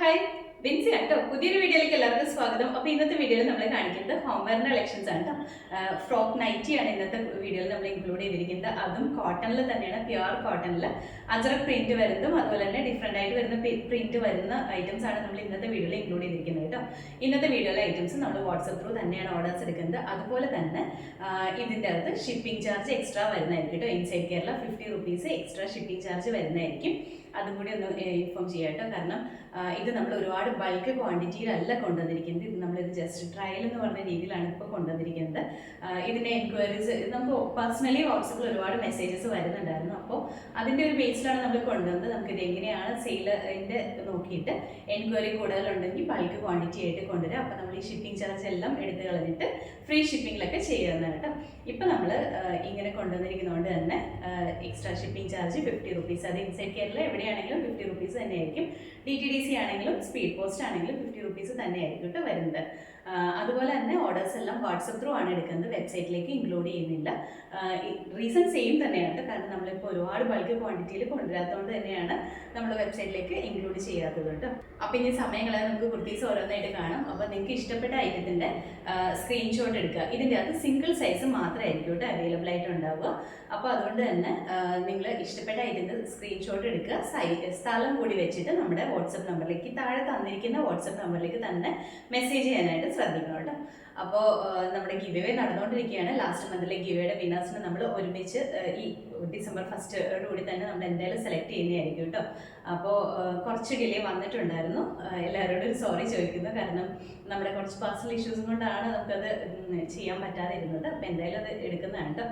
Hi Binsi കേട്ടോ പുതിയൊരു വീഡിയോയിലേക്ക് എല്ലാവർക്കും സ്വാഗതം. അപ്പോൾ ഇന്നത്തെ വീഡിയോയിൽ നമ്മൾ കാണിക്കുന്നത് ഹോം വെയറിൻ്റെ കളക്ഷൻസ് ആണ് കേട്ടോ. ഫ്രോക്ക് നൈറ്റിയാണ് ഇന്നത്തെ വീഡിയോയിൽ നമ്മൾ ഇൻക്ലൂഡ് ചെയ്തിരിക്കുന്നത്. അതും കോട്ടണിൽ തന്നെയാണ്, പ്യുവർ കോട്ടണിൽ അജറക് പ്രിന്റ് വരുന്നതും അതുപോലെ തന്നെ ഡിഫറെൻ്റ് ആയിട്ട് വരുന്ന പ്രിന്റ് വരുന്ന ഐറ്റംസ് ആണ് നമ്മൾ ഇന്നത്തെ വീഡിയോയിൽ ഇൻക്ലൂഡ് ചെയ്തിരിക്കുന്നത് കേട്ടോ. ഇന്നത്തെ വീഡിയോയിലെ ഐറ്റംസ് നമ്മൾ വാട്സപ്പ് ത്രൂ തന്നെയാണ് ഓർഡേഴ്സ് എടുക്കുന്നത്. അതുപോലെ തന്നെ ഇതിൻ്റെ അകത്ത് ഷിപ്പിംഗ് ചാർജ് എക്സ്ട്രാ വരുന്നതായിരിക്കും കേട്ടോ. Inside Kerala 50 rupees extra shipping charge വരുന്നതായിരിക്കും. അതും കൂടി ഒന്ന് ഇൻഫോം ചെയ്യാം കേട്ടോ. കാരണം ഇത് നമ്മൾ ഒരുപാട് ബൾക്ക് ക്വാണ്ടിറ്റിയിലല്ല കൊണ്ടുവന്നിരിക്കുന്നത്. ഇത് നമ്മളിത് ജസ്റ്റ് ട്രയൽ എന്ന് പറഞ്ഞ രീതിയിലാണ് ഇപ്പോൾ കൊണ്ടുവന്നിരിക്കുന്നത്. ഇതിൻ്റെ എൻക്വയറീസ് നമുക്ക് പേഴ്സണലി വാട്സപ്പിൽ ഒരുപാട് മെസ്സേജസ് വരുന്നുണ്ടായിരുന്നു. അപ്പോൾ അതിൻ്റെ ഒരു ബേസിലാണ് നമ്മൾ കൊണ്ടുവന്നത്. നമുക്കിത് എങ്ങനെയാണ് സെയിലിൻ്റെ നോക്കിയിട്ട് എൻക്വയറി കൂടുതലുണ്ടെങ്കിൽ ബൾക്ക് ക്വാണ്ടിറ്റി ആയിട്ട് കൊണ്ടുവരാം. അപ്പോൾ നമ്മൾ ഈ ഷിപ്പിംഗ് ചാർജ് എല്ലാം എടുത്ത് കളഞ്ഞിട്ട് ഫ്രീ ഷിപ്പിങ്ങിലൊക്കെ ചെയ്യുന്നതാണ് കേട്ടോ. ഇപ്പം നമ്മൾ ഇങ്ങനെ കൊണ്ടുവന്നിരിക്കുന്നതുകൊണ്ട് തന്നെ എക്സ്ട്രാ ഷിപ്പിംഗ് ചാർജ് 50 rupees. അത് ഇൻസൈഡ് കേരള എവിടെയാണെങ്കിലും 50 rupees തന്നെയായിരിക്കും. DTDC ആണെങ്കിലും സ്പീഡ് പോസ്റ്റ് ആണെങ്കിലും 50 rupees തന്നെയായിരിക്കും കേട്ടോ വരുന്നത്. അതുപോലെ തന്നെ ഓർഡേഴ്സ് എല്ലാം വാട്സപ്പ് ത്രൂ ആണ് എടുക്കുന്നത്, വെബ്സൈറ്റിലേക്ക് ഇൻക്ലൂഡ് ചെയ്യുന്നില്ല. റീസൺ സെയിം തന്നെയാണ് കേട്ടോ. കാരണം നമ്മളിപ്പോൾ ഒരുപാട് ബൾക്ക് ക്വാണ്ടിറ്റിയിൽ കൊണ്ടുവരാത്തതുകൊണ്ട് തന്നെയാണ് നമ്മൾ വെബ്സൈറ്റിലേക്ക് ഇൻക്ലൂഡ് ചെയ്യാത്തത് കേട്ടോ. അപ്പോൾ ഇനി സമയങ്ങളെ നമുക്ക് കുർത്തീസ് ഓരോന്നായിട്ട് കാണാം. അപ്പോൾ നിങ്ങൾക്ക് ഇഷ്ടപ്പെട്ട ഐറ്റത്തിൻ്റെ സ്ക്രീൻഷോട്ട് എടുക്കുക. ഇതിൻ്റെ അകത്ത് സിംഗിൾ സൈസ് മാത്രമായിരിക്കും കേട്ടോ അവൈലബിൾ ആയിട്ട് ഉണ്ടാവുക. അപ്പോൾ അതുകൊണ്ട് തന്നെ നിങ്ങൾ ഇഷ്ടപ്പെട്ട ഐറ്റത്തിൻ്റെ സ്ക്രീൻഷോട്ട് എടുക്കുക, സ്ഥലം കൂടി വെച്ചിട്ട് നമ്മുടെ വാട്സപ്പ് നമ്പറിലേക്ക്, താഴെ തന്നിരിക്കുന്ന വാട്സപ്പ് നമ്പറിലേക്ക് തന്നെ മെസ്സേജ് ചെയ്യാനായിട്ട് ശ്രദ്ധിക്കണം കേട്ടോ. അപ്പോൾ നമ്മുടെ ഗിവ് അവേ നടന്നുകൊണ്ടിരിക്കുകയാണ്. ലാസ്റ്റ് മന്തിലെ ഗിവ് അവയുടെ വിന്നേഴ്സിനെ നമ്മൾ ഒരുമിച്ച് ഈ December 1st കൂടി തന്നെ നമ്മൾ എന്തായാലും സെലക്ട് ചെയ്യുന്നതായിരിക്കും കേട്ടോ. അപ്പോൾ കുറച്ച് ഡിലേ വന്നിട്ടുണ്ടായിരുന്നു. എല്ലാവരോടും സോറി ചോദിക്കുന്നു. കാരണം നമ്മുടെ കുറച്ച് പേഴ്സണൽ ഇഷ്യൂസും കൊണ്ടാണ് നമുക്കത് ചെയ്യാൻ പറ്റാതെ ഇരുന്നത്. അപ്പോൾ എന്തായാലും അത് എടുക്കുന്നതാണ് കേട്ടോ.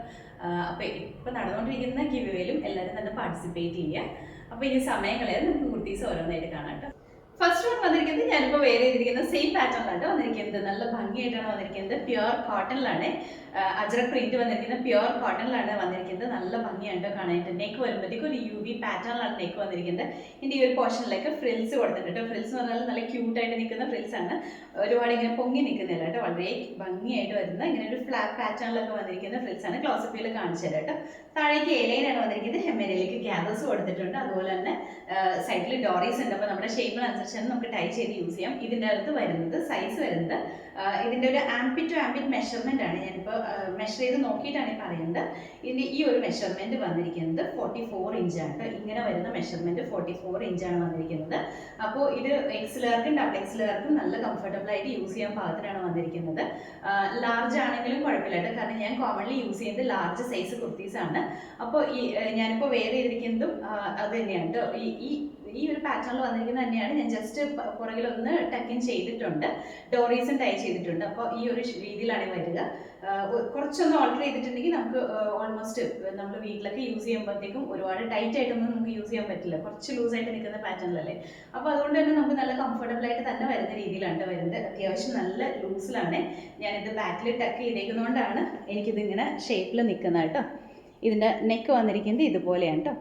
അപ്പോൾ ഇപ്പോൾ നടന്നുകൊണ്ടിരിക്കുന്ന ഗിവ് അവേയിലും എല്ലാവരും തന്നെ പാർട്ടിസിപ്പേറ്റ് ചെയ്യുക. അപ്പോൾ ഇനി സമയങ്ങളെ നമുക്ക് കുർത്തീസ് ഓരോന്നായിട്ട് കാണാം കേട്ടോ. ഫസ്റ്റ് വൺ വന്നിരിക്കുന്നത് ഞാനിപ്പോൾ വെയർ ചെയ്തിരിക്കുന്ന സെയിം പാറ്റേണിലാണ് വന്നിരിക്കുന്നത്. നല്ല ഭംഗിയായിട്ടാണ് വന്നിരിക്കുന്നത്. പ്യുവർ കോട്ടണിലാണ് അജറക് പ്രിന്റ് വന്നിരിക്കുന്നത്. പ്യുവർ കോട്ടണിലാണ് വന്നിരിക്കുന്നത്. നല്ല ഭംഗിയാണ് കാണാനായിട്ട്. നെക്ക് വരുമ്പോഴത്തേക്കും ഒരു UV പാറ്റേണിലാണ് നെക്ക് വന്നിരിക്കുന്നത്. ഇതിൻ്റെ ഈ ഒരു പോർഷനിലേക്ക് ഫ്രിൽസ് കൊടുത്തിട്ടുണ്ട്. ഫ്രിൽസ് എന്ന് പറഞ്ഞാൽ നല്ല ക്യൂട്ടായിട്ട് നിൽക്കുന്ന ഫ്രിൽസ് ആണ്. ഒരുപാട് ഇങ്ങനെ പൊങ്ങി നിൽക്കുന്നില്ല കേട്ടോ. വളരെ ഭംഗിയായിട്ട് വരുന്ന ഇങ്ങനെ ഒരു ഫ്ലാറ്റ് പാറ്റേണിലൊക്കെ വന്നിരിക്കുന്ന ഫ്രിൽസ് ആണ്. ക്ലോസപ്പിൽ കാണിച്ചു തരാം കേട്ടോ. താഴേക്ക് എലൈനാണ് വന്നിരിക്കുന്നത്. ഹെമ്മേനയിലേക്ക് ഗ്യാദേഴ്സ് കൊടുത്തിട്ടുണ്ട്. അതുപോലെ തന്നെ സൈഡിൽ ഡോറീസ് ഉണ്ട്. അപ്പോൾ നമ്മുടെ ഷേപ്പിനനുസരിച്ച് നമുക്ക് ടൈ ചെയ്ത് യൂസ് ചെയ്യാം. ഇതിൻ്റെ അടുത്ത് വരുന്നത് സൈസ് വരുന്നത് ഇതിൻ്റെ ഒരു ആംപിറ്റ് ടു ആംപിറ്റ് മെഷർമെൻ്റ് ആണ്. ഞാനിപ്പോൾ മെഷർ ചെയ്ത് നോക്കിയിട്ടാണ് ഈ പറയുന്നത്. ഇതിൻ്റെ ഈ ഒരു മെഷർമെൻറ്റ് വന്നിരിക്കുന്നത് 44 ഇഞ്ചാണ്. ഇങ്ങനെ വരുന്ന മെഷർമെൻറ്റ് 44 ഇഞ്ചാണ് വന്നിരിക്കുന്നത്. അപ്പോൾ ഇത് എക്സിലേർക്കും ഡബിൾ എക്സിലേർക്കും നല്ല കംഫർട്ടബിൾ ആയിട്ട് യൂസ് ചെയ്യാൻ പാകത്തിനാണ് വന്നിരിക്കുന്നത്. ലാർജ് ആണെങ്കിലും കുഴപ്പമില്ല കേട്ടോ. കാരണം ഞാൻ കോമൺലി യൂസ് ചെയ്യുന്നത് ലാർജ് സൈസ് കുർത്തീസാണ്. അപ്പോൾ ഞാനിപ്പോൾ വെയർ ചെയ്തിരിക്കുന്നതും അത് തന്നെയാണ് കേട്ടോ. ഈ ഒരു പാറ്റേണിൽ വന്നിരിക്കുന്നത് തന്നെയാണ്. ഞാൻ ജസ്റ്റ് പുറകിലൊന്ന് ടക്കിൻ ചെയ്തിട്ടുണ്ട്, ഡോറീസും ടൈ ചെയ്തിട്ടുണ്ട്. അപ്പോൾ ഈ ഒരു രീതിയിലാണ് വരിക. കുറച്ചൊന്ന് ഓൾട്ടർ ചെയ്തിട്ടുണ്ടെങ്കിൽ നമുക്ക് ഓൾമോസ്റ്റ് നമ്മൾ വീട്ടിലൊക്കെ യൂസ് ചെയ്യുമ്പോഴത്തേക്കും ഒരുപാട് ടൈറ്റ് ആയിട്ടൊന്നും നമുക്ക് യൂസ് ചെയ്യാൻ പറ്റില്ല. കുറച്ച് ലൂസായിട്ട് നിൽക്കുന്ന പാറ്റേണിലല്ലേ. അപ്പോൾ അതുകൊണ്ട് തന്നെ നമുക്ക് നല്ല കംഫർട്ടബിൾ ആയിട്ട് തന്നെ വരുന്ന രീതിയിലാണ് വരുന്നത്. അത്യാവശ്യം നല്ല ലൂസിലാണ്. ഞാനിത് ബാക്കിൽ ടക്ക് ചെയ്തേക്കുന്നതുകൊണ്ടാണ് എനിക്കിതിങ്ങനെ ഷേപ്പിൽ നിൽക്കുന്നത് കേട്ടോ. ഇതിൻ്റെ നെക്ക് വന്നിരിക്കുന്നത് ഇതുപോലെയാണ് കേട്ടോ.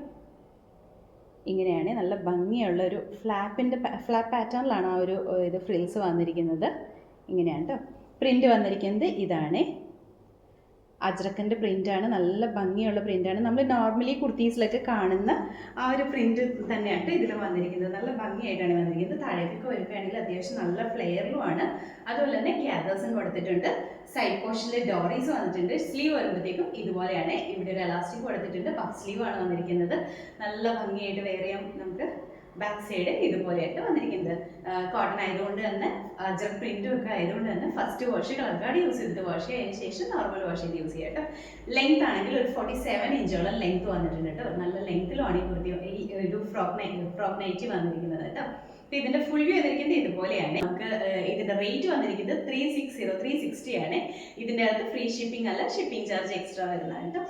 ഇങ്ങനെയാണ് നല്ല ഭംഗിയുള്ള ഒരു ഫ്ലാപ്പ് പാറ്റേണിലാണ് ആ ഒരു ഇത് ഫ്രിൽസ് വന്നിരിക്കുന്നത്. ഇങ്ങനെയാണ് കേട്ടോ. പ്രിൻ്റ് വന്നിരിക്കുന്നത് ഇതാണ്. അജ്രക്കിൻ്റെ പ്രിൻ്റാണ്. നല്ല ഭംഗിയുള്ള പ്രിൻ്റാണ്. നമ്മൾ നോർമലി കുർത്തീസിലൊക്കെ കാണുന്ന ആ ഒരു പ്രിൻ്റ് തന്നെയാണ് ഇതിൽ വന്നിരിക്കുന്നത്. നല്ല ഭംഗിയായിട്ടാണ് വന്നിരിക്കുന്നത്. താഴേക്കൊക്കെ വരുമ്പോഴാണെങ്കിൽ അത്യാവശ്യം നല്ല ഫ്ലെയറിലുമാണ്. അതുപോലെ തന്നെ ഗ്യാദേഴ്സും കൊടുത്തിട്ടുണ്ട്. സൈഡ് പോർഷനിൽ ഡോറീസ് വന്നിട്ടുണ്ട്. സ്ലീവ് വരുമ്പോഴത്തേക്കും ഇതുപോലെയാണ്. ഇവിടെ ഒരു എലാസ്റ്റിക് കൊടുത്തിട്ടുണ്ട്. പഫ് സ്ലീവ് ആണ് വന്നിരിക്കുന്നത്. നല്ല ഭംഗിയായിട്ട് വെയർ ചെയ്യാം നമുക്ക്. ബാക്ക് സൈഡ് ഇതുപോലെയായിട്ട് വന്നിരിക്കുന്നത്. കോട്ടൺ ആയതുകൊണ്ട് തന്നെ അജറക് പ്രിന്റും ഒക്കെ ആയതുകൊണ്ട് തന്നെ first wash colour card use ചെയ്തിട്ട് വാഷ് ചെയ്തതിന് ശേഷം നോർമൽ വാഷ് ചെയ്ത് യൂസ് ചെയ്യാം കേട്ടോ. ലെങ്ത് ആണെങ്കിൽ ഒരു 47 ഇഞ്ചോളം ലെങ്ത് വന്നിട്ടുണ്ട് കേട്ടോ. നല്ല ലെങ്ത്തിലുമാണ് ഈ കുർത്തി ഒരു ഫ്രോക്ക് നൈറ്റി വന്നിരിക്കുന്നത് കേട്ടോ. അപ്പോൾ ഇതിൻ്റെ ഫുൾ വ്യൂ വന്നിരിക്കുന്നത് ഇതുപോലെയാണ്. നമുക്ക് ഇതിൻ്റെ റേറ്റ് വന്നിരിക്കുന്നത് 360 ആണ്. ഇതിൻ്റെ അകത്ത് ഫ്രീ ഷിപ്പിംഗ് അല്ല, ഷിപ്പിംഗ് ചാർജ് എക്സ്ട്രാ വരുന്നതാണ് കേട്ടോ.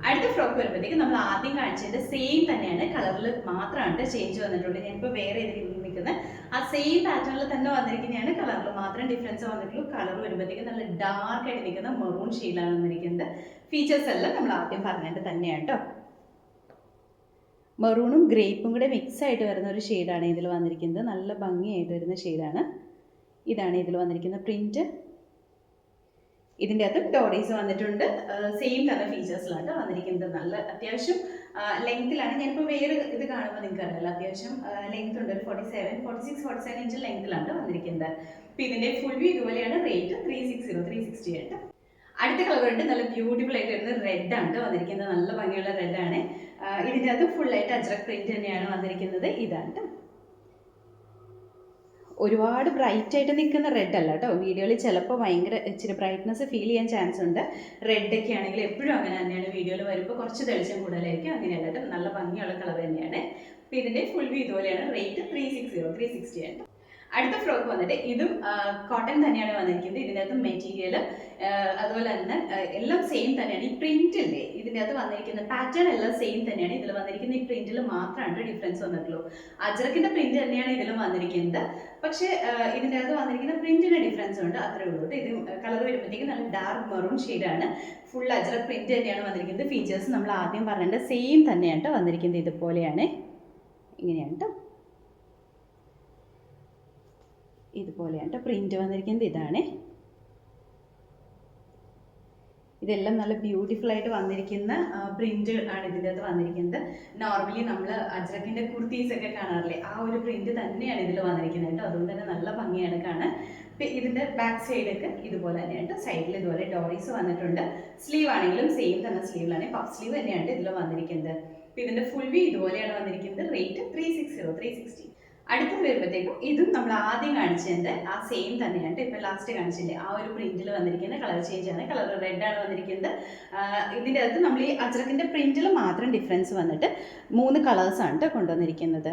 അടുത്ത ഫ്രോക്ക് വരുമ്പോഴത്തേക്ക് നമ്മൾ ആദ്യം കാണിച്ചതിൻ്റെ സെയിം തന്നെയാണ്. കളറിൽ മാത്രമാണ് ചേഞ്ച് വന്നിട്ടുണ്ട്. ഞാനിപ്പോൾ വേറെ നിൽക്കുന്നത് ആ സെയിം പാറ്റേണിൽ തന്നെ വന്നിരിക്കുന്നതാണ്. കളറിൽ മാത്രം ഡിഫറൻസ് വന്നിട്ടുള്ളൂ. കളർ വരുമ്പോഴത്തേക്ക് നല്ല ഡാർക്ക് ആയിട്ട് നിൽക്കുന്ന മെറൂൺ ഷെയ്ഡിലാണ് വന്നിരിക്കുന്നത്. ഫീച്ചേഴ്സ് എല്ലാം നമ്മൾ ആദ്യം പറഞ്ഞിട്ട് തന്നെയാണ് കേട്ടോ. മെറൂണും ഗ്രേപ്പും കൂടെ മിക്സ് ആയിട്ട് വരുന്ന ഒരു ഷെയ്ഡാണ് ഇതിൽ വന്നിരിക്കുന്നത്. നല്ല ഭംഗിയായിട്ട് വരുന്ന ഷെയ്ഡാണ്. ഇതാണ് ഇതിൽ വന്നിരിക്കുന്ന പ്രിൻറ്റ്. ഇതിൻ്റെ അകത്ത് ഡോറീസ് വന്നിട്ടുണ്ട്. സെയിം തന്നെ ഫീച്ചേഴ്സിലാണ് വന്നിരിക്കുന്നത്. നല്ല അത്യാവശ്യം ലെങ്ത്തിലാണ്. ഞാനിപ്പോൾ വേറെ ഇത് കാണുമ്പോൾ നിങ്ങൾക്ക് അറിയില്ല, അത്യാവശ്യം ലെങ്ത് ഉണ്ട്. ഒരു 46 ഇഞ്ച് ലെങ്ത്തിലാണ് വന്നിരിക്കുന്നത്. അപ്പോൾ ഇതിൻ്റെ ഫുൾ വ്യൂ ഇതുപോലെയാണ്. റേറ്റ് 360 ആയിട്ട്. അടുത്ത കളർ ഉണ്ട്, നല്ല ബ്യൂട്ടിഫുൾ ആയിട്ട് വരുന്നത് റെഡ് ആണ് വന്നിരിക്കുന്നത്. നല്ല ഭംഗിയുള്ള റെഡ് ആണ്. ഇതിൻ്റെ അകത്ത് ഫുള്ളായിട്ട് അജ്രക് പ്രിന്റ് തന്നെയാണ് വന്നിരിക്കുന്നത്. ഇതാണ് ഒരുപാട് ബ്രൈറ്റ് ആയിട്ട് നിൽക്കുന്ന റെഡ് അല്ല കേട്ടോ. വീഡിയോയിൽ ചിലപ്പോൾ ഭയങ്കര ഇച്ചിരി ബ്രൈറ്റ്നസ് ഫീൽ ചെയ്യാൻ ചാൻസ് ഉണ്ട്. റെഡൊക്കെ ആണെങ്കിൽ എപ്പോഴും അങ്ങനെ തന്നെയാണ്. വീഡിയോയിൽ വരുമ്പോൾ കുറച്ച് തെളിച്ചം കൂടുതലായിരിക്കും. അങ്ങനെയല്ല കേട്ടോ, നല്ല ഭംഗിയുള്ള കളർ തന്നെയാണ്. അപ്പോൾ ഇതിൻ്റെ ഫുൾ വ്യൂ ഇതുപോലെയാണ്. റേറ്റ് 360 ആണ്. അടുത്ത ഫ്രോക്ക് വന്നിട്ട് ഇതും കോട്ടൺ തന്നെയാണ് വന്നിരിക്കുന്നത്. ഇതിൻ്റെ അകത്ത് മെറ്റീരിയൽ അതുപോലെ തന്നെ എല്ലാം സെയിം തന്നെയാണ്. ഈ പ്രിന്റില്ലേ ഇതിൻ്റെ അകത്ത് വന്നിരിക്കുന്ന പാറ്റേൺ എല്ലാം സെയിം തന്നെയാണ്. ഇതിൽ വന്നിരിക്കുന്ന ഈ പ്രിന്റിൽ മാത്രമാണ് ഡിഫറൻസ് വന്നിട്ടുള്ളൂ. അജ്രക്കിന്റെ പ്രിന്റ് തന്നെയാണ് ഇതിലും വന്നിരിക്കുന്നത്. പക്ഷേ ഇതിൻ്റെ അകത്ത് വന്നിരിക്കുന്ന പ്രിന്റിന് ഡിഫറൻസ് ഉണ്ട്, അത്രേ ഉള്ളൂ. ഇത് കളർ വരുമ്പോഴത്തേക്കും നല്ല ഡാർക്ക് മെറൂൺ ഷെയ്ഡാണ്. ഫുൾ അജ്രക് പ്രിന്റ് തന്നെയാണ് വന്നിരിക്കുന്നത്. ഫീച്ചേഴ്സ് നമ്മൾ ആദ്യം പറഞ്ഞിട്ട് സെയിം തന്നെയാണ് വന്നിരിക്കുന്നത്. ഇതുപോലെയാണ്, ഇങ്ങനെയാണ് കേട്ടോ. ഇതുപോലെയാണ് പ്രിന്റ് വന്നിരിക്കുന്നത്. ഇതാണ്. ഇതെല്ലാം നല്ല ബ്യൂട്ടിഫുൾ ആയിട്ട് വന്നിരിക്കുന്ന പ്രിന്റ് ആണ് ഇതിൻ്റെ അകത്ത് വന്നിരിക്കുന്നത്. നോർമലി നമ്മൾ അജ്രക്കിന്റെ കുർത്തീസ് ഒക്കെ കാണാറില്ലേ, ആ ഒരു പ്രിന്റ് തന്നെയാണ് ഇതിൽ വന്നിരിക്കുന്നത് കേട്ടോ. അതുകൊണ്ട് തന്നെ നല്ല ഭംഗിയാണ് കാണാൻ. ഇതിന്റെ ബാക്ക് സൈഡൊക്കെ ഇതുപോലെ തന്നെയാണ്. സൈഡിൽ ഇതുപോലെ ഡോറീസ് വന്നിട്ടുണ്ട്. സ്ലീവ് ആണെങ്കിലും സെയിം തന്നെ സ്ലീവിലാണ്, പഫ് സ്ലീവ് തന്നെയാണ് ഇതിൽ വന്നിരിക്കുന്നത്. ഇതിന്റെ ഫുൾ വ്യൂ ഇതുപോലെയാണ് വന്നിരിക്കുന്നത്. റേറ്റ് 360. അടുത്തത് വരുമ്പോഴത്തേക്കും ഇതും നമ്മൾ ആദ്യം കാണിച്ചതിൻ്റെ ആ സെയിം തന്നെയാണ്. ഇപ്പം ലാസ്റ്റ് കാണിച്ചില്ലേ ആ ഒരു പ്രിന്റിൽ വന്നിരിക്കുന്ന കളർ ചേഞ്ച് ആണ്. കളർ റെഡ് ആണ് വന്നിരിക്കുന്നത്. ഇതിൻ്റെ അകത്ത് നമ്മൾ ഈ അജ്രക്കിൻ്റെ പ്രിന്റിൽ മാത്രം ഡിഫറൻസ് വന്നിട്ട് 3 കളേഴ്സാണ് കൊണ്ടുവന്നിരിക്കുന്നത്.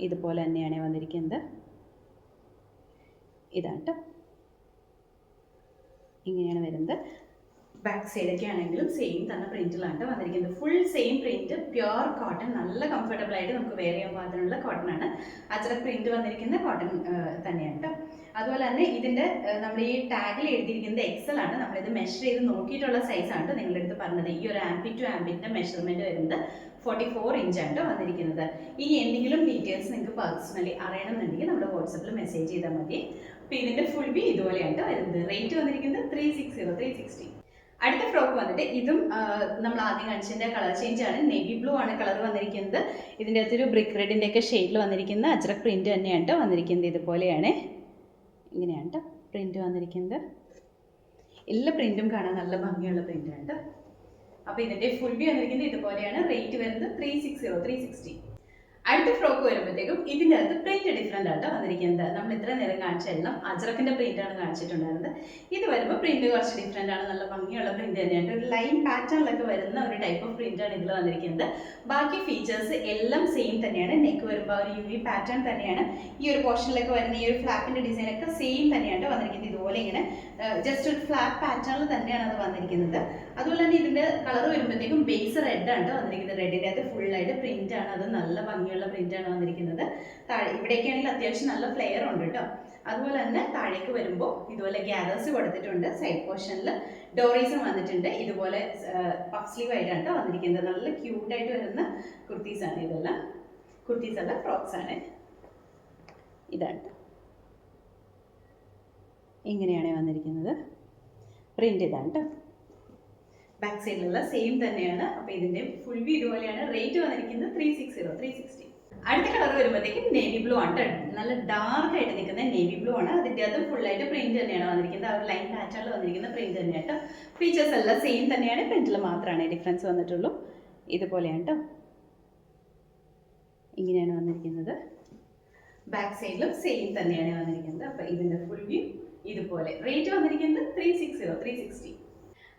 ഇതുപോലെ തന്നെയാണ് വന്നിരിക്കുന്നത്. ഇതാണ്, ഇങ്ങനെയാണ് വരുന്നത്. ബാക്ക് സൈഡൊക്കെ ആണെങ്കിലും സെയിം തന്നെ പ്രിന്റിലാണ് വന്നിരിക്കുന്നത്. Full same print, pure cotton, നല്ല കംഫർട്ടബിൾ ആയിട്ട് നമുക്ക് വെയർ ചെയ്യാൻ പാകത്തിനുള്ള കോട്ടൺ ആണ്. അജ്രക് പ്രിന്റ് വന്നിരിക്കുന്ന കോട്ടൺ തന്നെയാണ് കേട്ടോ. അതുപോലെ തന്നെ ഇതിന്റെ നമ്മൾ ഈ ടാഗിൽ എഴുതിയിരിക്കുന്നത് എക്സൽ ആണ്. നമ്മളിത് മെഷർ ചെയ്ത് നോക്കിയിട്ടുള്ള സൈസാണ് നിങ്ങളുടെ അടുത്ത് പറഞ്ഞത്. ഈ ഒരു ആംബിറ്റ് ടു ആംബിറ്റിന്റെ മെഷർമെന്റ് വരുന്നത് 44 ഇഞ്ചാണ് വന്നിരിക്കുന്നത്. ഇനി എന്തെങ്കിലും ഡീറ്റെയിൽസ് നിങ്ങൾക്ക് പേഴ്സണലി അറിയണമെന്നുണ്ടെങ്കിൽ നമ്മുടെ വാട്സപ്പിൽ മെസ്സേജ് ചെയ്താൽ മതി. അപ്പോൾ ഇതിന്റെ ഫുൾ വ്യൂ ഇതുപോലെയാണ് വരുന്നത്. റേറ്റ് വന്നിരിക്കുന്നത് 360. അടുത്ത ഫ്രോക്ക് വന്നിട്ട് ഇതും നമ്മൾ ആദ്യം കാണിച്ചതിൻ്റെ കളർ ചേഞ്ച് ആണ്. നേവി ബ്ലൂ ആണ് കളർ വന്നിരിക്കുന്നത്. ഇതിൻ്റെ അകത്തൊരു ബ്രിക്ക് റെഡിൻ്റെ ഒക്കെ ഷെയ്ഡിൽ വന്നിരിക്കുന്ന അജ്രക് പ്രിന്റ് തന്നെയാണ് വന്നിരിക്കുന്നത്. ഇതുപോലെയാണ്, ഇങ്ങനെയാണ് പ്രിന്റ് വന്നിരിക്കുന്നത്. എല്ലാ പ്രിന്റും കാണാൻ നല്ല ഭംഗിയുള്ള പ്രിന്റാണ്. അപ്പോൾ ഇതിൻ്റെ ഫുൾ വ്യൂ വന്നിരിക്കുന്നത് ഇതുപോലെയാണ്. റേറ്റ് വരുന്നത് 360. അടുത്ത ഫ്രോക്ക് വരുമ്പോഴത്തേക്കും ഇതിൻ്റെ അകത്ത് പ്രിന്റ് ഡിഫറെൻ്റ് ആയിട്ട് വന്നിരിക്കുന്നത്. നമ്മൾ ഇത്ര നേരം കാണിച്ചെല്ലാം അജ്രക്കിന്റെ പ്രിന്റ് ആണ് കാണിച്ചിട്ടുണ്ടായിരുന്നത്. ഇത് വരുമ്പോൾ പ്രിന്റ് കുറച്ച് ഡിഫറെൻ്റ് ആണ്. നല്ല ഭംഗിയുള്ള പ്രിന്റ് തന്നെയാണ്. ഒരു ലൈൻ പാറ്റേണിലൊക്കെ വരുന്ന ഒരു ടൈപ്പ് ഓഫ് പ്രിന്റ് ആണ് ഇതിൽ വന്നിരിക്കുന്നത്. ബാക്കി ഫീച്ചേഴ്സ് എല്ലാം സെയിം തന്നെയാണ്. നെക്ക് വരുമ്പോൾ ഒരു യുവി പാറ്റേൺ തന്നെയാണ്. ഈ ഒരു പോർഷനിലൊക്കെ വരുന്ന ഈ ഒരു ഫ്ലാപ്പിന്റെ ഡിസൈൻ ഒക്കെ സെയിം തന്നെയാണ് വന്നിരിക്കുന്നത്. ഇതുപോലെ ഇങ്ങനെ ജസ്റ്റ് ഒരു ഫ്ലാപ്പ് പാറ്റേണിൽ തന്നെയാണ് അത് വന്നിരിക്കുന്നത്. അതുപോലെ തന്നെ ഇതിന്റെ കളർ വരുമ്പോഴത്തേക്കും ബേസ് റെഡ് ആണ് വന്നിരിക്കുന്നത്. റെഡിൻ്റെ അകത്ത് ഫുള്ളായിട്ട് പ്രിന്റ് ആണ്. അത് നല്ല ഭംഗിയുള്ള പ്രിന്റ് ആണ് വന്നിരിക്കുന്നത്. താഴെ ഇവിടേക്ക് ആണെങ്കിൽ അത്യാവശ്യം നല്ല ഫ്ലെയർ ഉണ്ട് കേട്ടോ. അതുപോലെ തന്നെ താഴേക്ക് വരുമ്പോൾ ഇതുപോലെ ഗ്യാദേഴ്സ് കൊടുത്തിട്ടുണ്ട്. സൈഡ് പോർഷനിൽ ഡോറീസും വന്നിട്ടുണ്ട്. ഇതുപോലെ പഫ് സ്ലീവ് ആയിട്ടാണ് വന്നിരിക്കുന്നത്. നല്ല ക്യൂട്ടായിട്ട് വരുന്ന കുർത്തീസാണ് ഇതെല്ലാം. കുർത്തീസ് അല്ല, ഫ്രോക്സ് ആണ്. ഇതാണ്, ഇങ്ങനെയാണ് വന്നിരിക്കുന്നത്. പ്രിന്റ് ഇതാണ് കേട്ടോ. ബാക്ക് സൈഡിലുള്ള സെയിം തന്നെയാണ്. അപ്പോൾ ഇതിന്റെ ഫുൾ വ്യൂ ഇതുപോലെയാണ്. റേറ്റ് വന്നിരിക്കുന്നത് 360. അടുത്ത കളർ വരുമ്പോഴത്തേക്കും നേവി ബ്ലൂ ആണ്. നല്ല ഡാർക്ക് ആയിട്ട് നിൽക്കുന്ന നേവി ബ്ലൂ ആണ്. അതിൻ്റെ അത് ഫുള്ളായിട്ട് പ്രിന്റ് തന്നെയാണ് വന്നിരിക്കുന്നത്. ആ ഒരു ലൈൻ പാറ്റേണിൽ വന്നിരിക്കുന്ന പ്രിന്റ് തന്നെയാണ്. ഫീച്ചേഴ്സ് എല്ലാം സെയിം തന്നെയാണ്. പ്രിന്റിൽ മാത്രമാണ് ഡിഫറൻസ് വന്നിട്ടുള്ളൂ. ഇതുപോലെയാണ് കേട്ടോ, ഇങ്ങനെയാണ് വന്നിരിക്കുന്നത്. ബാക്ക് സൈഡിലും സെയിം തന്നെയാണ് വന്നിരിക്കുന്നത്. അപ്പോൾ ഇതിന്റെ ഫുൾ വ്യൂ ഇതുപോലെ. റേറ്റ് വന്നിരിക്കുന്നത് 360.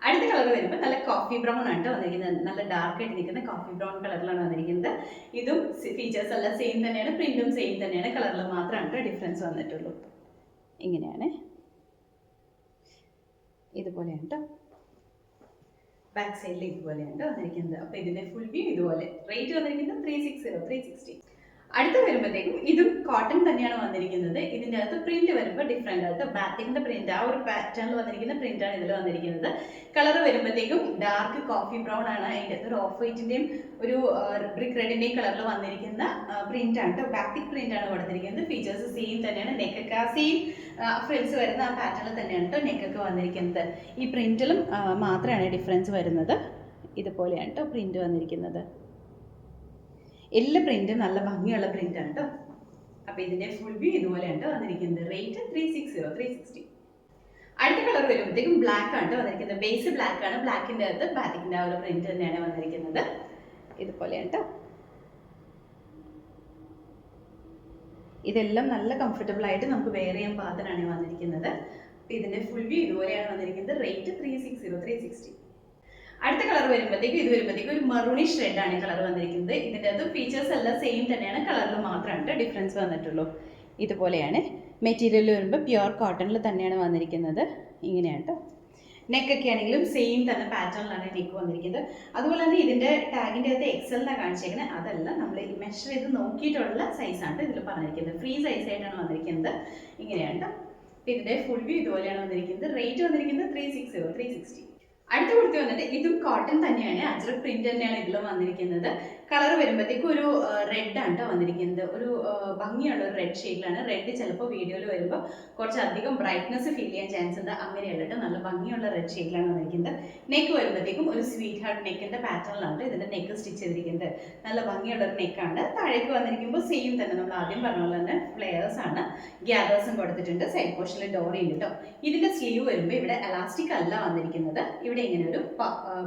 അടുത്ത കളർ വരുമ്പോൾ നല്ല കോഫി ബ്രൗൺ ആണ് വന്നിരിക്കുന്നത്. നല്ല ഡാർക്ക് ആയിട്ട് നിൽക്കുന്ന കോഫി ബ്രൗൺ കളറിലാണ് വന്നിരിക്കുന്നത്. ഇതും ഫീച്ചേഴ്സ് എല്ലാം സെയിം തന്നെയാണ്. പ്രിന്റും സെയിം തന്നെയാണ്. കളറിൽ മാത്രമാണ് ഡിഫറൻസ് വന്നിട്ടുള്ളൂ. ഇങ്ങനെയാണ്, ഇതുപോലെയാണ് കേട്ടോ. ബാക്ക് സൈഡിൽ ഇതുപോലെയാണ് വന്നിരിക്കുന്നത്. അപ്പോൾ ഇതിന്റെ ഫുൾ വ്യൂ ഇതുപോലെ. റേറ്റ് വന്നിരിക്കുന്നത് 360. അടുത്ത വരുമ്പോഴത്തേക്കും ഇതും കോട്ടൺ തന്നെയാണ് വന്നിരിക്കുന്നത്. ഇതിൻ്റെ അകത്ത് പ്രിന്റ് വരുമ്പോൾ ഡിഫറെൻ്റ് ആയിട്ട് ബാത്തിക്കിന്റെ പ്രിന്റ്, ആ ഒരു പാറ്റേണിൽ വന്നിരിക്കുന്ന പ്രിന്റ് ആണ് ഇതിൽ വന്നിരിക്കുന്നത്. കളർ വരുമ്പോഴത്തേക്കും ഡാർക്ക് കോഫി ബ്രൗൺ ആണ്. അതിൻ്റെ അകത്ത് ഒരു ഓഫ് വൈറ്റിന്റെയും ഒരു ബ്രിക്ക് റെഡിന്റെയും കളറിൽ വന്നിരിക്കുന്ന പ്രിന്റ് ആണ് കേട്ടോ. ബാത്തിക് പ്രിന്റ് ആണ് കൊടുത്തിരിക്കുന്നത്. ഫീച്ചേഴ്സ് സെയിം തന്നെയാണ്. നെക്കൊക്കെ ആ സെയിം ഫ്രിൽസ് വരുന്ന ആ പാറ്റേണിൽ തന്നെയാണ് കേട്ടോ നെക്കൊക്കെ വന്നിരിക്കുന്നത്. ഈ പ്രിന്റിലും മാത്രമാണ് ഡിഫറൻസ് വരുന്നത്. ഇതുപോലെയാണ് കേട്ടോ പ്രിന്റ് വന്നിരിക്കുന്നത്. എല്ലാ പ്രിന്റും നല്ല ഭംഗിയുള്ള പ്രിന്റാണ് കേട്ടോ. അപ്പോൾ ഇതിന്റെ ഫുൾ വ്യൂ ഇതുപോലെയാണ് കേട്ടോ വന്നിരിക്കുന്നത്. റേറ്റ് 360. അടുത്ത കളർ വരുമ്പോഴത്തേക്കും ബ്ലാക്ക് ആണ് വന്നിരിക്കുന്നത്. ബേസ് ബ്ലാക്ക് ആണ്. ബ്ലാക്കിന്റെ അകത്ത് ബാറ്റിക്കിന്റെ ആ ഒരു പ്രിന്റ് തന്നെയാണ് വന്നിരിക്കുന്നത്. ഇതുപോലെയാണ് കേട്ടോ. ഇതെല്ലാം നല്ല കംഫർട്ടബിൾ ആയിട്ട് നമുക്ക് വെയർ ചെയ്യാൻ പാകത്തിനാണ് വന്നിരിക്കുന്നത്. അപ്പോൾ ഇതിന്റെ ഫുൾ വ്യൂ ഇതുപോലെയാണ് വന്നിരിക്കുന്നത്. റേറ്റ് 360. അടുത്ത കളർ വരുമ്പോഴത്തേക്കും ഒരു മറൂണിഷ് റെഡ് ആണ് കളർ വന്നിരിക്കുന്നത്. ഇതിൻ്റെ അകത്ത് ഫീച്ചേഴ്സ് എല്ലാം സെയിം തന്നെയാണ്, കളറിൽ മാത്രമാണ് ഡിഫറൻസ് വന്നിട്ടുള്ളൂ. ഇതുപോലെയാണ് മെറ്റീരിയൽ വരുമ്പോൾ പ്യുവർ കോട്ടണിൽ തന്നെയാണ് വന്നിരിക്കുന്നത്. ഇങ്ങനെയാണ് കേട്ടോ. നെക്കൊക്കെ ആണെങ്കിലും സെയിം തന്നെ പാറ്റേണിലാണ് നെക്ക് വന്നിരിക്കുന്നത്. അതുപോലെ തന്നെ ഇതിൻ്റെ ടാഗിൻ്റെ അകത്ത് എക്സലിനാണ് കാണിച്ചേക്കുന്നത്. അതല്ല, നമ്മൾ മെഷർ ചെയ്ത് നോക്കിയിട്ടുള്ള സൈസാണ് ഇതിൽ പറഞ്ഞിരിക്കുന്നത്. ഫ്രീ സൈസായിട്ടാണ് വന്നിരിക്കുന്നത്. ഇങ്ങനെയാണ് കേട്ടോ. ഇതിൻ്റെ ഫുൾ വ്യൂ ഇതുപോലെയാണ് വന്നിരിക്കുന്നത്. റേറ്റ് വന്നിരിക്കുന്നത് 360. അടുത്ത കുർത്തി വന്നിട്ട് ഇതും കോട്ടൺ തന്നെയാണ്, അജ്രക് പ്രിന്റ് തന്നെയാണ് ഇതിലും വന്നിരിക്കുന്നത്. കളർ വരുമ്പോഴത്തേക്കും ഒരു റെഡ് ആണ് കേട്ടോ വന്നിരിക്കുന്നത്. ഒരു ഭംഗിയുള്ള ഒരു റെഡ് ഷെയ്ഡിലാണ്. റെഡ് ചിലപ്പോൾ വീഡിയോയിൽ വരുമ്പോൾ കുറച്ചധികം ബ്രൈറ്റ്നസ് ഫീൽ ചെയ്യാൻ ചാൻസ് ഉണ്ട്. അങ്ങനെയല്ല കേട്ടോ, നല്ല ഭംഗിയുള്ള റെഡ് ഷെയ്ഡിലാണ് വന്നിരിക്കുന്നത്. നെക്ക് വരുമ്പോഴത്തേക്കും ഒരു സ്വീറ്റ് ഹാർട്ട് നെക്കിന്റെ പാറ്റേണിലാണ് ഇതിന്റെ നെക്ക് സ്റ്റിച്ച് ചെയ്തിരിക്കുന്നത്. നല്ല ഭംഗിയുള്ള ഒരു നെക്കാണ്. താഴേക്ക് വന്നിരിക്കുമ്പോൾ സെയിം തന്നെ നമ്മൾ ആദ്യം പറഞ്ഞ പോലെ തന്നെ ഫ്ലെയേഴ്സ് ആണ്. ഗ്യാദേഴ്സും കൊടുത്തിട്ടുണ്ട്. സൈഡ് പോർഷനിൽ ഡോറി ഉണ്ട് കേട്ടോ. ഇതിന്റെ സ്ലീവ് വരുമ്പോൾ ഇവിടെ എലാസ്റ്റിക് അല്ല വന്നിരിക്കുന്നത്. ഇവിടെ ഇങ്ങനെ ഒരു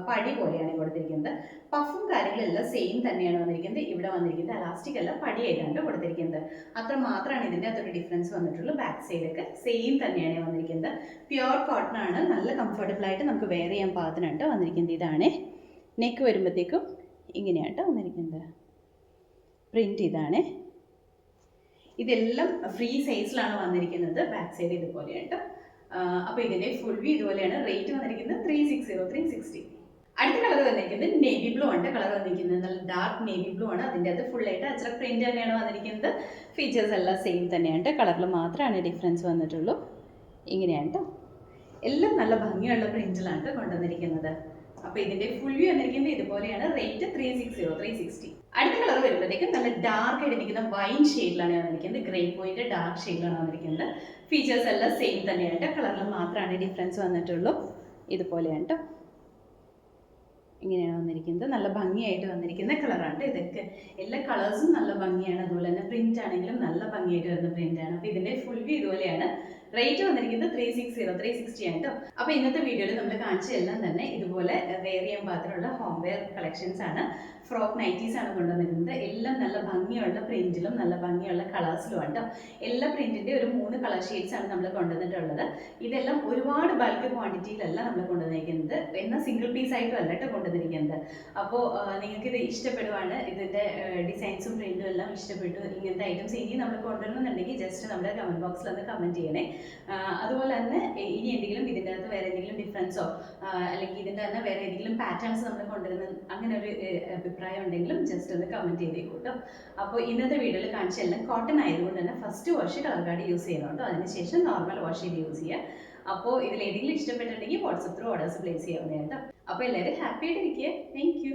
പടി പോലെയാണ് കൊടുത്തിരിക്കുന്നത്. പഫും കാര്യങ്ങളെല്ലാം സെയിം തന്നെയാണ് വന്നിരിക്കുന്നത്. ഇവിടെ വന്നിരിക്കുന്നത് എലാസ്റ്റിക് അല്ല, പടിയായിട്ടാണ് കൊടുത്തിരിക്കുന്നത്. അത്ര മാത്രമാണ് ഇതിൻ്റെ അകത്തൊരു ഡിഫറൻസ് വന്നിട്ടുള്ളൂ. ബാക്ക് സൈഡൊക്കെ സെയിം തന്നെയാണ് വന്നിരിക്കുന്നത്. പ്യുവർ കോട്ടൺ ആണ്. നല്ല കംഫർട്ടബിൾ ആയിട്ട് നമുക്ക് വെയർ ചെയ്യാൻ പാകത്തിനാണ് വന്നിരിക്കുന്നത്. ഇതാണ് നെക്ക് വരുമ്പോഴത്തേക്കും ഇങ്ങനെയാണ് വന്നിരിക്കുന്നത്. പ്രിന്റ് ഇതാണ്. ഇതെല്ലാം ഫ്രീ സൈസിലാണ് വന്നിരിക്കുന്നത്. ബാക്ക് സൈഡ് ഇതുപോലെയാണ്. അപ്പോൾ ഇതിന്റെ ഫുൾ വ്യൂ ഇതുപോലെയാണ്. റേറ്റ് വന്നിരിക്കുന്നത് 360. അടുത്ത കളർ വന്നിരിക്കുന്നത് നേവി ബ്ലൂ ആണ് കളർ വന്നിരിക്കുന്നത്. നല്ല ഡാർക്ക് നേവി ബ്ലൂ ആണ്. അതിൻ്റെ അത് ഫുൾ ആയിട്ട് അജ്രക് പ്രിന്റ് തന്നെയാണ് വന്നിരിക്കുന്നത്. ഫീച്ചേഴ്സ് എല്ലാം സെയിം തന്നെയാണ്. കളറിൽ മാത്രമാണ് ഡിഫറൻസ് വന്നിട്ടുള്ളൂ. ഇങ്ങനെയാണ് കേട്ടോ. എല്ലാം നല്ല ഭംഗിയുള്ള പ്രിന്റിലാണ് കൊണ്ടുവന്നിരിക്കുന്നത്. അപ്പോൾ ഇതിന്റെ ഫുൾ വ്യൂ വന്നിരിക്കുന്നത് ഇതുപോലെയാണ്. റേറ്റ് 360. അടുത്ത കളർ വരുമ്പോഴത്തേക്കും നല്ല ഡാർക്ക് ആയിട്ട് ഇരിക്കുന്ന വൈൻ ഷെയ്ഡിലാണ് വന്നിരിക്കുന്നത്. ഗ്രേ പോയിന്റ് ഡാർക്ക് ഷെയ്ഡിലാണ് വന്നിരിക്കുന്നത്. ഫീച്ചേഴ്സ് എല്ലാം സെയിം തന്നെയാണ്. കളറിൽ മാത്രമാണ് ഡിഫറൻസ് വന്നിട്ടുള്ളൂ. ഇതുപോലെയാണ് കേട്ടോ. ഇങ്ങനെയാണ് വന്നിരിക്കുന്നത്. നല്ല ഭംഗിയായിട്ട് വന്നിരിക്കുന്ന കളറാണ് ഇതൊക്കെ. എല്ലാ കളേഴ്സും നല്ല ഭംഗിയാണ്. അതുപോലെ തന്നെ പ്രിന്റ് ആണെങ്കിലും നല്ല ഭംഗിയായിട്ട് വരുന്ന പ്രിന്റ് ആണ്. അപ്പോൾ ഇതിന്റെ ഫുൾ വ്യൂ ഇതുപോലെയാണ്. റേറ്റ് വന്നിരിക്കുന്നത് 360 ആണ് കേട്ടോ. അപ്പോൾ ഇന്നത്തെ വീഡിയോയിൽ നമ്മൾ കാണിച്ചതെല്ലാം തന്നെ ഇതുപോലെ വെയർ ചെയ്യാൻ പാകത്തിനുള്ള ഹോം വെയർ കളക്ഷൻസ് ആണ്. ഫ്രോക്ക് നൈറ്റീസ് ആണ് കൊണ്ടുവന്നിരുന്നത്. എല്ലാം നല്ല ഭംഗിയുള്ള പ്രിന്റിലും നല്ല ഭംഗിയുള്ള കളേഴ്സിലും ആണ് കേട്ടോ. എല്ലാ പ്രിന്റിന്റെ ഒരു 3 കളർ ഷെയ്ഡ്സ് ആണ് നമ്മൾ കൊണ്ടുവന്നിട്ടുള്ളത്. ഇതെല്ലാം ഒരുപാട് ബൾക്ക് ക്വാണ്ടിറ്റിയിലല്ല നമ്മൾ കൊണ്ടുവന്നിരിക്കുന്നത്. എന്നാൽ സിംഗിൾ പീസ് ആയിട്ടും അല്ല കേട്ടോ കൊണ്ടുവന്നിരിക്കുന്നത്. അപ്പോൾ നിങ്ങൾക്ക് ഇത് ഇഷ്ടപ്പെടുവാണ്, ഇതിന്റെ ഡിസൈൻസും പ്രിന്റും എല്ലാം ഇഷ്ടപ്പെട്ടു, ഇങ്ങനത്തെ ഐറ്റംസ് ഇനി നമ്മൾ കൊണ്ടുവരണമെന്നുണ്ടെങ്കിൽ ജസ്റ്റ് നമ്മുടെ കമന്റ് ബോക്സിൽ ഒന്ന് കമന്റ് ചെയ്യണേ. അതുപോലെ തന്നെ ഇനി എന്തെങ്കിലും ഇതിൻ്റെ അകത്ത് വേറെ എന്തെങ്കിലും ഡിഫറൻസോ അല്ലെങ്കിൽ ഇതിൻ്റെ തന്നെ വേറെ ഏതെങ്കിലും പാറ്റേൺസ് നമ്മൾ കൊണ്ടുവരുന്ന അങ്ങനെ ഒരു അഭിപ്രായം ഉണ്ടെങ്കിലും ജസ്റ്റ് ഒന്ന് കമന്റ് ചെയ്തേക്കൂ കേട്ടോ. അപ്പോൾ ഇന്നത്തെ വീഡിയോയിൽ കാണിച്ച എല്ലാം കോട്ടൺ ആയതുകൊണ്ട് തന്നെ first wash colour card use ചെയ്യണം കേട്ടോ. അതിനുശേഷം നോർമൽ വാഷ് ചെയ്ത് യൂസ് ചെയ്യുക. അപ്പോൾ ഇതിൽ ഏതെങ്കിലും ഇഷ്ടപ്പെട്ടിട്ടുണ്ടെങ്കിൽ വാട്സപ്പ് ത്രൂ ഓർഡേഴ്സ് പ്ലേസ് ചെയ്യാവുന്നതാണ് കേട്ടോ. അപ്പോൾ എല്ലാവരും ഹാപ്പി ആയിട്ടിരിക്കുക. Thank you.